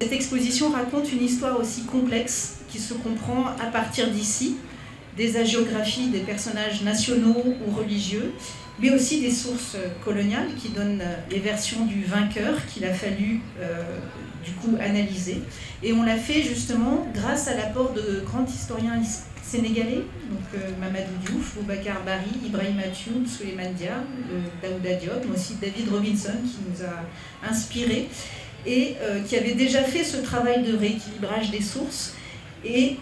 Cette exposition raconte une histoire aussi complexe qui se comprend à partir d'ici, des hagiographies des personnages nationaux ou religieux, mais aussi des sources coloniales qui donnent les versions du vainqueur qu'il a fallu du coup analyser. Et on l'a fait justement grâce à l'apport de grands historiens sénégalais, donc Mamadou Diouf, Boubacar Bari, Ibrahima Thioub, Souleymane Dia, Daouda Diop, mais aussi David Robinson qui nous a inspirés et qui avait déjà fait ce travail de rééquilibrage des sources. Et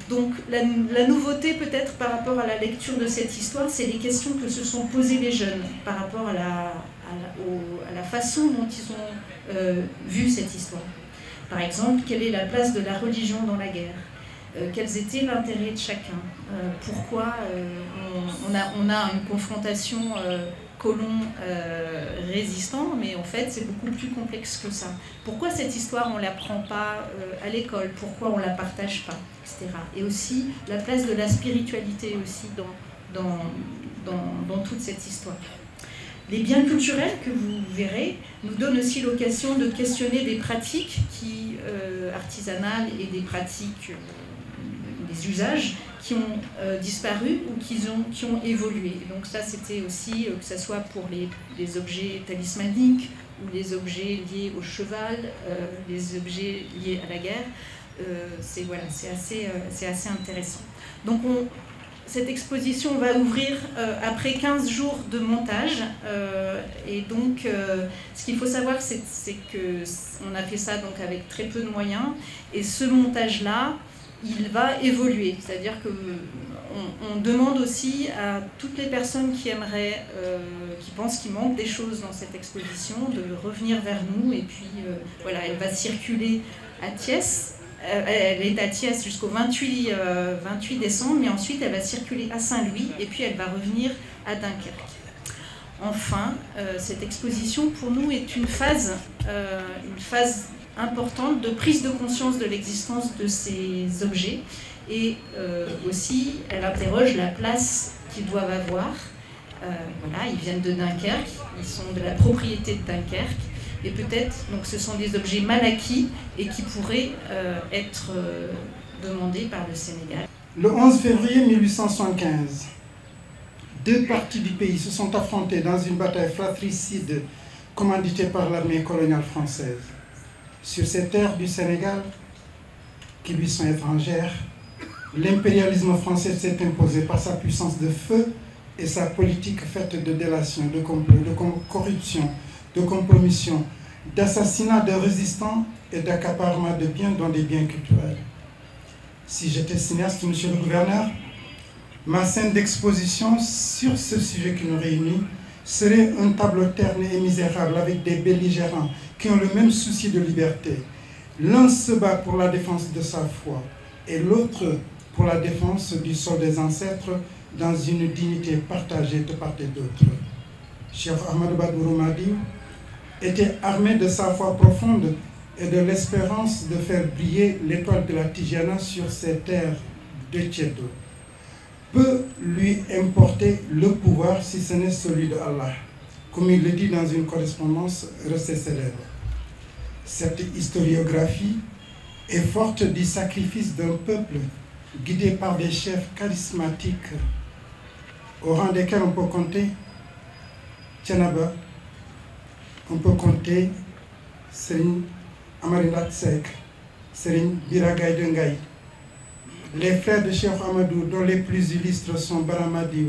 donc la nouveauté peut-être par rapport à la lecture de cette histoire, c'est les questions que se sont posées les jeunes par rapport à la façon dont ils ont vu cette histoire. Par exemple, quelle est la place de la religion dans la guerre ? Quels étaient l'intérêt de chacun? Pourquoi on a une confrontation colon-résistant, mais en fait c'est beaucoup plus complexe que ça. Pourquoi cette histoire on ne l'apprend pas à l'école? Pourquoi on ne la partage pas, etc. Et aussi la place de la spiritualité aussi dans toute cette histoire. Les biens culturels que vous verrez nous donnent aussi l'occasion de questionner des pratiques artisanales et des pratiques, des usages qui ont disparu ou qui ont évolué. Et donc ça, c'était aussi, que ce soit pour les objets talismaniques ou les objets liés au cheval, les objets liés à la guerre, c'est assez intéressant. Donc cette exposition va ouvrir après 15 jours de montage. Et donc, ce qu'il faut savoir, c'est qu'on a fait ça donc, avec très peu de moyens. Et ce montage-là, il va évoluer. C'est-à-dire qu'on demande aussi à toutes les personnes qui aimeraient, qui pensent qu'il manque des choses dans cette exposition, de revenir vers nous. Et puis, voilà, elle va circuler à Thiès. Elle est à Thiès jusqu'au 28 décembre, mais ensuite elle va circuler à Saint-Louis et puis elle va revenir à Dunkerque. Enfin, cette exposition pour nous est une phase importante de prise de conscience de l'existence de ces objets et aussi elle interroge la place qu'ils doivent avoir. Voilà, ils viennent de Dunkerque, ils sont de la propriété de Dunkerque. Et peut-être, donc ce sont des objets mal acquis et qui pourraient être demandés par le Sénégal. Le 11 février 1875, deux parties du pays se sont affrontées dans une bataille fratricide commanditée par l'armée coloniale française. Sur ces terres du Sénégal, qui lui sont étrangères, l'impérialisme français s'est imposé par sa puissance de feu et sa politique faite de délation, de complot, de corruption, de compromission, d'assassinat de résistants et d'accaparement de biens, dont des biens culturels. Si j'étais cinéaste, monsieur le gouverneur, ma scène d'exposition sur ce sujet qui nous réunit serait un tableau terne et misérable avec des belligérants qui ont le même souci de liberté. L'un se bat pour la défense de sa foi et l'autre pour la défense du sol des ancêtres dans une dignité partagée de part et d'autre. Cheikh Ahmadou Badbourou Madi était armé de sa foi profonde et de l'espérance de faire briller l'étoile de la Tijana sur ces terres de Tchédo. Peut lui importer le pouvoir si ce n'est celui de Allah, comme il le dit dans une correspondance restée célèbre. Cette historiographie est forte du sacrifice d'un peuple guidé par des chefs charismatiques, au rang desquels on peut compter Thiénaba, on peut compter Serigne Amary Lat Seck, Serigne Bira Gaye de Ngaye, les frères de Cheikh Amadou, dont les plus illustres sont Baramadi,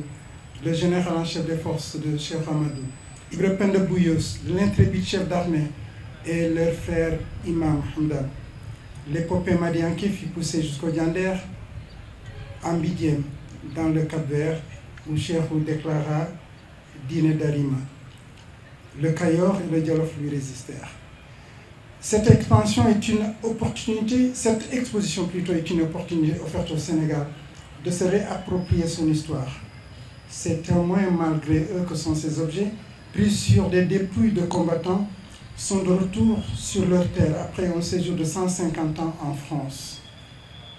le général en chef des forces de Cheikh Amadou, Ibra Penda Bouyos, l'intrépide chef d'armée, et leur frère Imam Hamdan. L'épopée madianké fut poussée jusqu'au Diender, en Bidiem, dans le Cap-Vert, où Cheikh déclara Dîner d'Arima. Le Cayor et le Djolof lui résistèrent. Cette exposition est une opportunité offerte au Sénégal de se réapproprier son histoire. C'est témoin malgré eux que sont ces objets, pris sur des dépouilles de combattants, sont de retour sur leur terre après un séjour de 150 ans en France.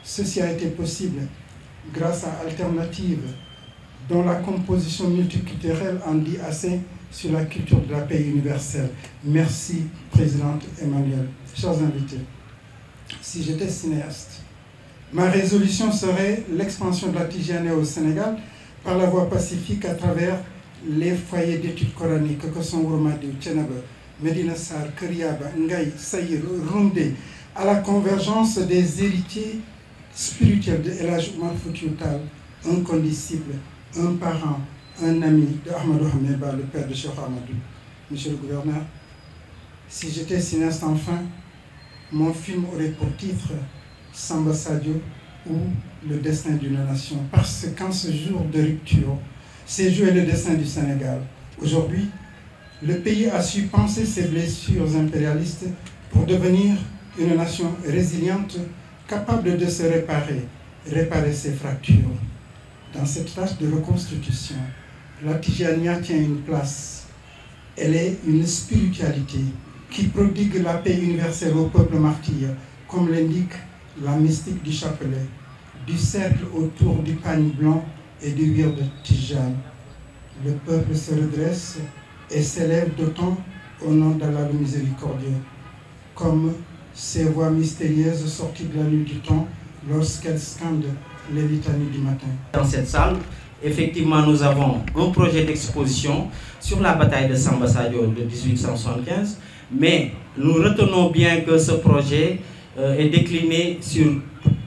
Ceci a été possible grâce à Alternative, dont la composition multiculturelle en dit assez sur la culture de la paix universelle. Merci, Présidente Emmanuel. Chers invités, si j'étais cinéaste, ma résolution serait l'expansion de la Tidjaniya au Sénégal par la voie pacifique à travers les foyers d'études coraniques que sont Ouroumadiou, Thiénaba, Médina Sarr, Kër Yaba, Ngaye, Saïr, Roundé, à la convergence des héritiers spirituels de El Hadj Oumar Foutiyou Tall, un condisciple, un parent, un ami de Ahmadou Ahmed Ba, le père de Cheikh Ahmadou. Monsieur le gouverneur, si j'étais cinéaste enfin, mon film aurait pour titre Samba Sadio ou Le destin d'une nation. Parce qu'en ce jour de rupture, s'est joué le destin du Sénégal. Aujourd'hui, le pays a su penser ses blessures impérialistes pour devenir une nation résiliente, capable de se réparer ses fractures. Dans cette tâche de reconstitution, la Tidjaniya tient une place. Elle est une spiritualité qui prodigue la paix universelle au peuple martyr, comme l'indique la mystique du chapelet, du cercle autour du pagne blanc et du wird Tidjane. Le peuple se redresse et s'élève d'autant au nom d'Allah le miséricordieux, comme ces voix mystérieuses sorties de la nuit du temps lorsqu'elles scandent les litanies du matin. Dans cette salle, effectivement, nous avons un projet d'exposition sur la bataille de Samba Sadio de 1875, mais nous retenons bien que ce projet est décliné sur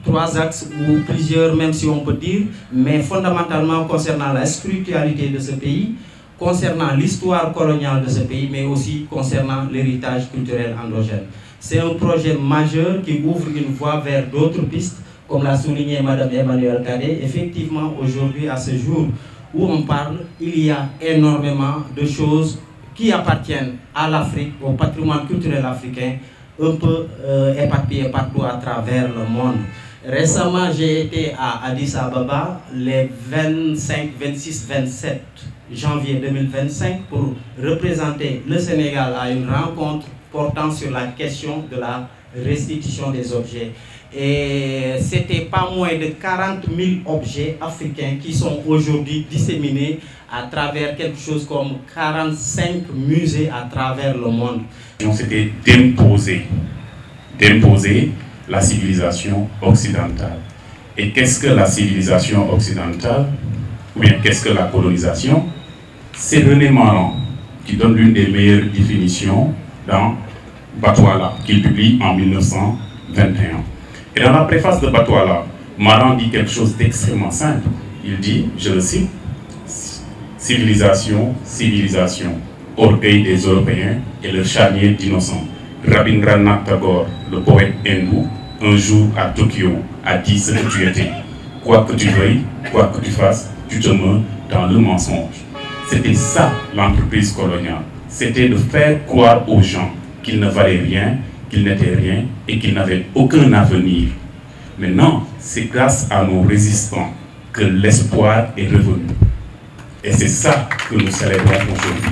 3 axes ou plusieurs, même si on peut dire, mais fondamentalement concernant la spiritualité de ce pays, concernant l'histoire coloniale de ce pays, mais aussi concernant l'héritage culturel endogène. C'est un projet majeur qui ouvre une voie vers d'autres pistes, comme l'a souligné Mme Emmanuel Cadet. Effectivement, aujourd'hui, à ce jour où on parle, il y a énormément de choses qui appartiennent à l'Afrique, au patrimoine culturel africain, un peu éparpillé partout à travers le monde. Récemment, j'ai été à Addis Ababa les 25, 26, 27 janvier 2025 pour représenter le Sénégal à une rencontre portant sur la question de la restitution des objets. Et c'était pas moins de 40 000 objets africains qui sont aujourd'hui disséminés à travers quelque chose comme 45 musées à travers le monde. C'était d'imposer la civilisation occidentale. Et qu'est-ce que la civilisation occidentale? Ou bien qu'est-ce que la colonisation? C'est René Maran qui donne l'une des meilleures définitions dans Batouala, qu'il publie en 1921. Et dans la préface de Batouala, Maran dit quelque chose d'extrêmement simple. Il dit, je le cite, civilisation, civilisation, orgueil des Européens et leur charnier d'innocents. Rabindranath Tagore, le poète hindou, un jour à Tokyo, a dit ce que tu étais. Quoi que tu veuilles, quoi que tu fasses, tu te meurs dans le mensonge. C'était ça l'entreprise coloniale. C'était de faire croire aux gens qu'ils ne valaient rien, qu'ils n'étaient rien et qu'ils n'avaient aucun avenir. Maintenant, c'est grâce à nos résistants que l'espoir est revenu. Et c'est ça que nous célébrons aujourd'hui.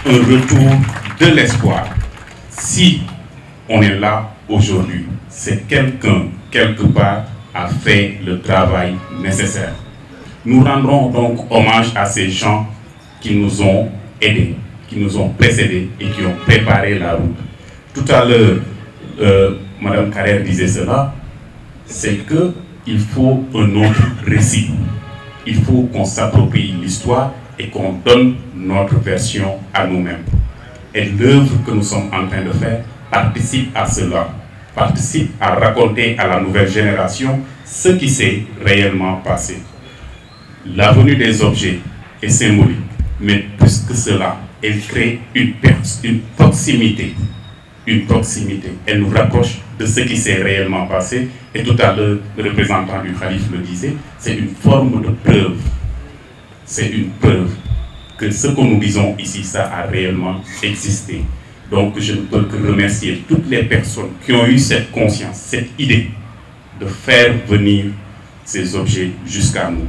Un retour de l'espoir. Si on est là aujourd'hui, c'est quelqu'un, quelque part, a fait le travail nécessaire. Nous rendrons donc hommage à ces gens qui nous ont aidés, qui nous ont précédés et qui ont préparé la route. Tout à l'heure, Mme Carrère disait cela, c'est qu'il faut un autre récit. Il faut qu'on s'approprie l'histoire et qu'on donne notre version à nous-mêmes. Et l'œuvre que nous sommes en train de faire participe à cela, participe à raconter à la nouvelle génération ce qui s'est réellement passé. La venue des objets est symbolique, mais plus que cela, elle crée une proximité. Une proximité. Elle nous rapproche de ce qui s'est réellement passé. Et tout à l'heure, le représentant du Khalif le disait, c'est une forme de preuve. C'est une preuve que ce que nous disons ici, ça a réellement existé. Donc je ne peux que remercier toutes les personnes qui ont eu cette conscience, cette idée de faire venir ces objets jusqu'à nous.